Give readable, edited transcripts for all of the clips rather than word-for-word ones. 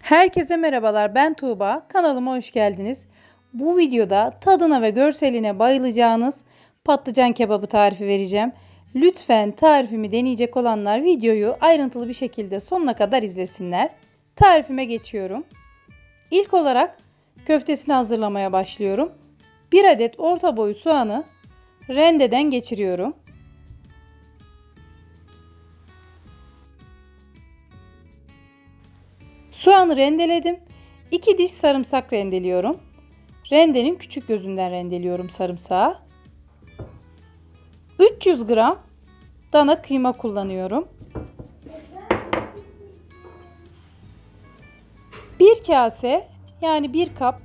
Herkese merhabalar, ben Tuğba. Kanalıma hoş geldiniz. Bu videoda tadına ve görseline bayılacağınız patlıcan kebabı tarifi vereceğim. Lütfen tarifimi deneyecek olanlar videoyu ayrıntılı bir şekilde sonuna kadar izlesinler. Tarifime geçiyorum. İlk olarak köftesini hazırlamaya başlıyorum. 1 adet orta boy soğanı rendeden geçiriyorum. Soğanı rendeledim. 2 diş sarımsak rendeliyorum. Rendenin küçük gözünden rendeliyorum sarımsağı. 300 gram dana kıyma kullanıyorum. 1 kase yani 1 kap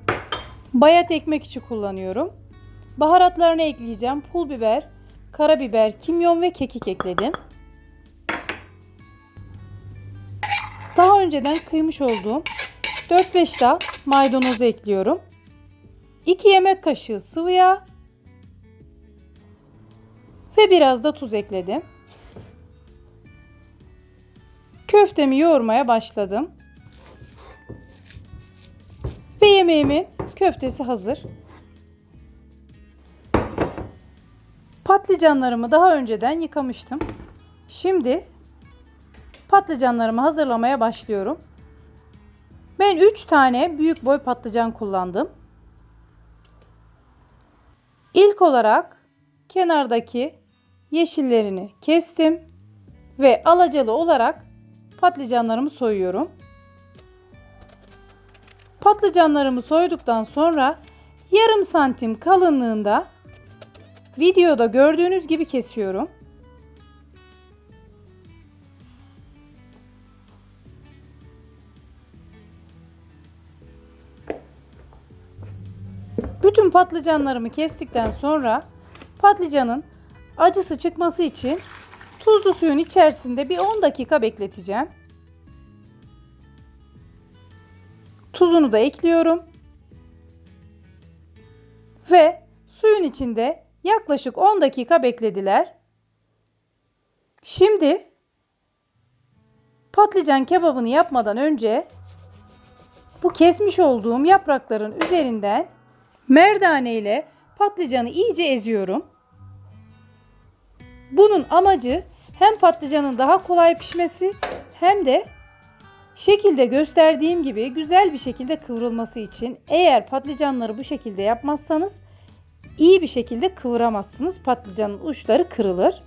bayat ekmek içi kullanıyorum. Baharatlarını ekleyeceğim. Pul biber, karabiber, kimyon ve kekik ekledim. Daha önceden kıymış olduğum 4-5 dal maydanozu ekliyorum. 2 yemek kaşığı sıvı yağ ve biraz da tuz ekledim. Köftemi yoğurmaya başladım. Ve yemeğimin köftesi hazır. Patlıcanlarımı daha önceden yıkamıştım. Şimdi patlıcanlarımı hazırlamaya başlıyorum. Ben 3 tane büyük boy patlıcan kullandım. İlk olarak kenardaki yeşillerini kestim ve alacalı olarak patlıcanlarımı soyuyorum. Patlıcanlarımı soyduktan sonra yarım santim kalınlığında videoda gördüğünüz gibi kesiyorum. Bütün patlıcanlarımı kestikten sonra patlıcanın acısı çıkması için tuzlu suyun içerisinde bir 10 dakika bekleteceğim. Tuzunu da ekliyorum. Ve suyun içinde yaklaşık 10 dakika beklediler. Şimdi patlıcan kebabını yapmadan önce bu kesmiş olduğum yaprakların üzerinden merdane ile patlıcanı iyice eziyorum. Bunun amacı hem patlıcanın daha kolay pişmesi hem de şekilde gösterdiğim gibi güzel bir şekilde kıvrılması için. Eğer patlıcanları bu şekilde yapmazsanız iyi bir şekilde kıvıramazsınız. Patlıcanın uçları kırılır.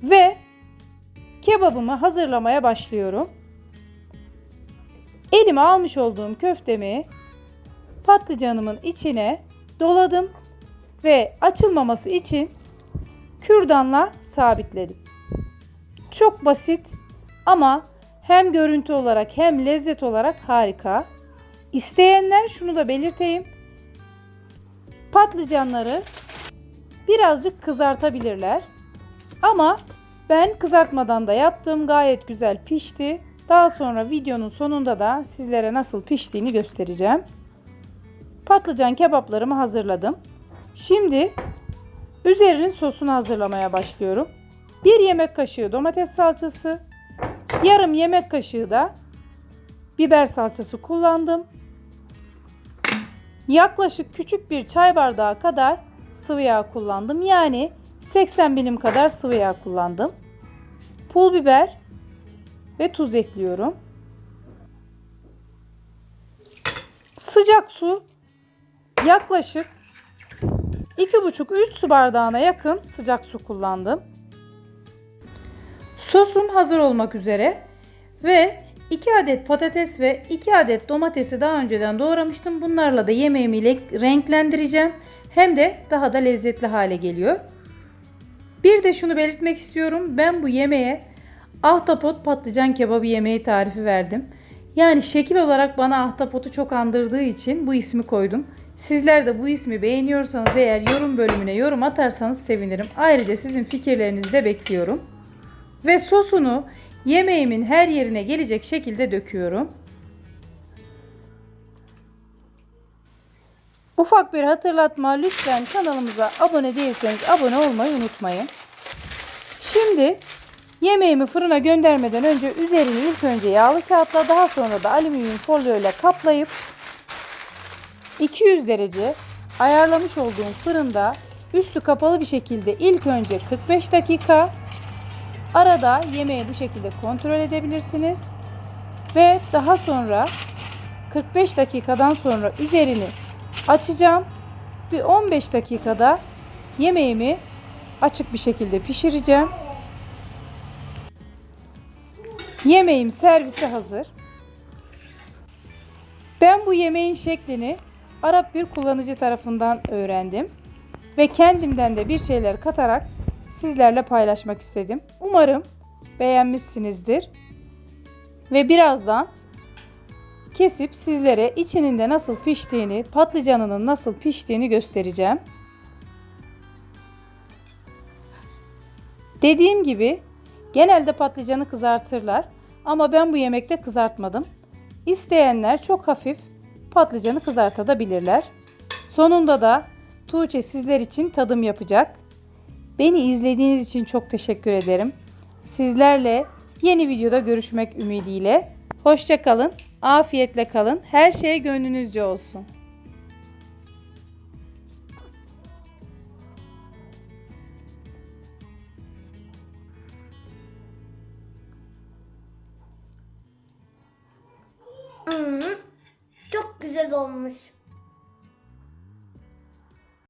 Ve kebabımı hazırlamaya başlıyorum. Elime almış olduğum köftemi patlıcanımın içine doladım ve açılmaması için kürdanla sabitledim. Çok basit ama hem görüntü olarak hem lezzet olarak harika. İsteyenler şunu da belirteyim. Patlıcanları birazcık kızartabilirler. Ama ben kızartmadan da yaptım. Gayet güzel pişti. Daha sonra videonun sonunda da sizlere nasıl piştiğini göstereceğim. Patlıcan kebaplarımı hazırladım. Şimdi üzerinin sosunu hazırlamaya başlıyorum. 1 yemek kaşığı domates salçası, yarım yemek kaşığı da biber salçası kullandım. Yaklaşık küçük bir çay bardağı kadar sıvı yağ kullandım. Yani 80 milim kadar sıvı yağ kullandım. Pul biber ve tuz ekliyorum. Sıcak su yaklaşık 2,5-3 su bardağına yakın sıcak su kullandım. Sosum hazır olmak üzere ve 2 adet patates ve 2 adet domatesi daha önceden doğramıştım. Bunlarla da yemeğimi renklendireceğim. Hem de daha da lezzetli hale geliyor. Bir de şunu belirtmek istiyorum. Ben bu yemeğe ahtapot patlıcan kebabı yemeği tarifi verdim. Yani şekil olarak bana ahtapotu çok andırdığı için bu ismi koydum. Sizler de bu ismi beğeniyorsanız eğer yorum bölümüne yorum atarsanız sevinirim. Ayrıca sizin fikirlerinizi de bekliyorum. Ve sosunu yemeğimin her yerine gelecek şekilde döküyorum. Ufak bir hatırlatma, lütfen kanalımıza abone değilseniz abone olmayı unutmayın. Şimdi Yemeğimi fırına göndermeden önce üzerini ilk önce yağlı kağıtla, daha sonra da alüminyum folyo ile kaplayıp 200 derece ayarlamış olduğum fırında üstü kapalı bir şekilde ilk önce 45 dakika, arada yemeği bu şekilde kontrol edebilirsiniz ve daha sonra 45 dakikadan sonra üzerini açacağım. Bir 15 dakikada yemeğimi açık bir şekilde pişireceğim. Yemeğim servise hazır. Ben bu yemeğin şeklini Arap bir kullanıcı tarafından öğrendim ve kendimden de bir şeyler katarak sizlerle paylaşmak istedim. Umarım beğenmişsinizdir ve birazdan kesip sizlere içinin de nasıl piştiğini, patlıcanının nasıl piştiğini göstereceğim. Dediğim gibi genelde patlıcanı kızartırlar ama ben bu yemekte kızartmadım. İsteyenler çok hafif patlıcanı kızartabilirler. Sonunda da Tuğçe sizler için tadım yapacak. Beni izlediğiniz için çok teşekkür ederim. Sizlerle yeni videoda görüşmek ümidiyle. Hoşça kalın, afiyetle kalın. Her şey gönlünüzce olsun. Çok güzel olmuş.